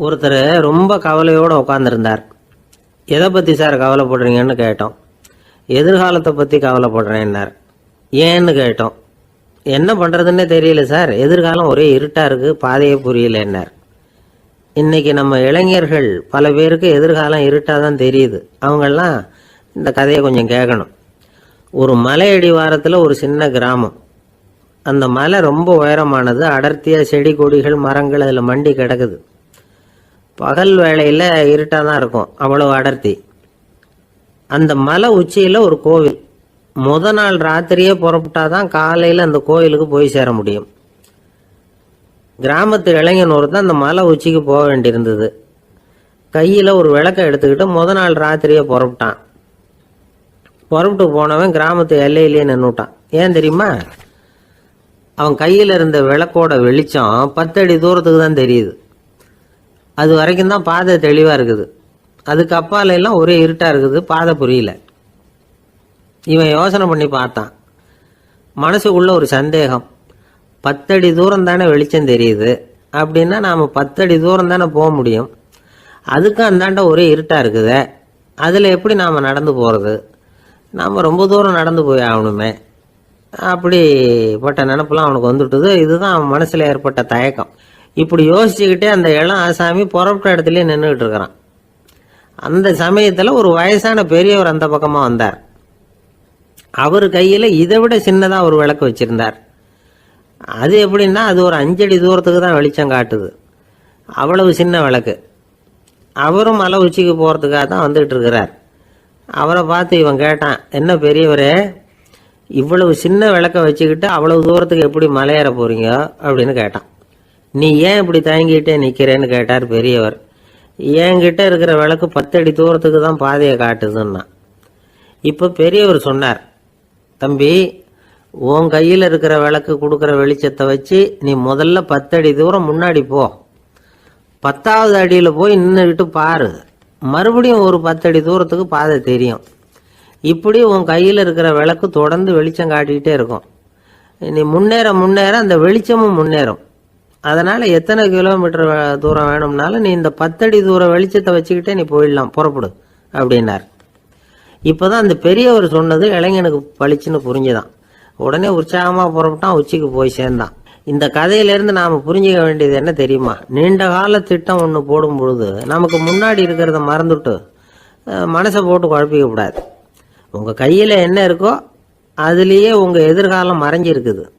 ஒருத்தர் ரொம்ப கவலையோடு உட்காந்துருந்தார். எதை பற்றி சார் கவலைப்படுறீங்கன்னு கேட்டோம். எதிர்காலத்தை பற்றி கவலைப்படுறேன்னார். ஏன்னு கேட்டோம். என்ன பண்ணுறதுன்னே தெரியல சார், எதிர்காலம் ஒரே இருட்டாக இருக்குது, பாதையே புரியலன்னார். இன்றைக்கி நம்ம இளைஞர்கள் பல பேருக்கு எதிர்காலம் இருட்டாக தான் தெரியுது. அவங்கெல்லாம் இந்த கதையை கொஞ்சம் கேட்கணும். ஒரு மலை அடிவாரத்தில் ஒரு சின்ன கிராமம். அந்த மலை ரொம்ப உயரமானது. அடர்த்தியாக செடி கொடிகள் மரங்கள் அதில் மண்டி கிடக்குது. பகல் வேளையில் இருட்டாக தான் இருக்கும், அவ்வளோ அடர்த்தி. அந்த மலை உச்சியில் ஒரு கோவில். நாள் ராத்திரியே புறப்பட்டாதான் காலையில் அந்த கோயிலுக்கு போய் சேர முடியும். கிராமத்து இளைஞன் ஒருத்தன் அந்த மலை உச்சிக்கு போக வேண்டியிருந்தது. கையில் ஒரு விளக்கை எடுத்துக்கிட்டு நாள் ராத்திரியே புறப்பட்டான். புறப்பட்டு போனவன் கிராமத்து எல்லையிலேயே நின்றுட்டான். ஏன் தெரியுமா? அவன் கையில் இருந்த விளக்கோட வெளிச்சம் 10 அடி தூரத்துக்கு தான் தெரியுது. அது வரைக்கும் தான் பாதை தெளிவாக இருக்குது. அதுக்கு அப்பால எல்லாம் ஒரே இருட்டாக இருக்குது, பாதை புரியல. இவன் யோசனை பண்ணி பார்த்தான். மனசுக்குள்ள ஒரு சந்தேகம். 10 அடி தூரம் தானே வெளிச்சம் தெரியுது, அப்படின்னா நாம் 10 அடி தூரம் தானே போக முடியும். அதுக்கும் அந்தாண்ட ஒரே இருட்டாக இருக்குது. அதில் எப்படி நாம் நடந்து போகிறது? நாம் ரொம்ப தூரம் நடந்து போய் ஆகணுமே. அப்படிப்பட்ட நினப்பெல்லாம் அவனுக்கு வந்துட்டுது. இதுதான் அவன் மனசில் ஏற்பட்ட தயக்கம். இப்படி யோசிச்சுக்கிட்டே அந்த இளம் ஆசாமி புறப்பட்ட இடத்துலயே நின்றுக்கிட்டு இருக்கிறான். அந்த சமயத்தில் ஒரு வயசான பெரியவர் அந்த பக்கமாக வந்தார். அவர் கையில் இதை விட சின்னதாக ஒரு விளக்கு வச்சுருந்தார். அது எப்படின்னா அது ஒரு 5 அடி தூரத்துக்கு தான் வெளிச்சம் காட்டுது. அவ்வளவு சின்ன விளக்கு. அவரும் மலை உச்சிக்கு போகிறதுக்காக தான் வந்துகிட்டு இருக்கிறார். அவரை பார்த்து இவன் கேட்டான், என்ன பெரியவரே, இவ்வளவு சின்ன விளக்கை வச்சுக்கிட்டு அவ்வளவு தூரத்துக்கு எப்படி மலையேற போகிறீங்க அப்படின்னு கேட்டான். நீ ஏன் இப்படி தயங்கிட்டே நிற்கிறேன்னு கேட்டார் பெரியவர். என்கிட்ட இருக்கிற விளக்கு 10 அடி தூரத்துக்கு தான் பாதையை காட்டுதுன்னா. இப்போ பெரியவர் சொன்னார், தம்பி, உன் கையில் இருக்கிற விளக்கு கொடுக்குற வெளிச்சத்தை வச்சு நீ முதல்ல 10 அடி தூரம் முன்னாடி போ. 10வது அடியில் போய் நின்றுக்கிட்டு பாரு. மறுபடியும் ஒரு 10 அடி தூரத்துக்கு பாதை தெரியும். இப்படி உன் கையில் இருக்கிற விளக்கு தொடர்ந்து வெளிச்சம் காட்டிக்கிட்டே இருக்கும். நீ முன்னேற முன்னேற அந்த வெளிச்சமும் முன்னேறும். அதனால் எத்தனை கிலோமீட்டர் தூரம் வேணும்னாலும் நீ இந்த 10 அடி தூரம் வெளிச்சத்தை வச்சுக்கிட்டே நீ போயிடலாம், புறப்படு அப்படின்னார். இப்போ தான் அந்த பெரியவர் சொன்னது இளைஞனுக்கு பளிச்சுன்னு புரிஞ்சுதான். உடனே உற்சாகமாக புறப்பட்டான், உச்சிக்கு போய் சேர்ந்தான். இந்த கதையிலேருந்து நாம் புரிஞ்சிக்க வேண்டியது என்ன தெரியுமா? நீண்ட கால திட்டம் ஒன்று போடும் பொழுது நமக்கு முன்னாடி இருக்கிறத மறந்துட்டு மனசை போட்டு குழப்பிக்க கூடாது. உங்கள் கையில் என்ன இருக்கோ அதுலேயே உங்கள் எதிர்காலம் மறைஞ்சிருக்குது.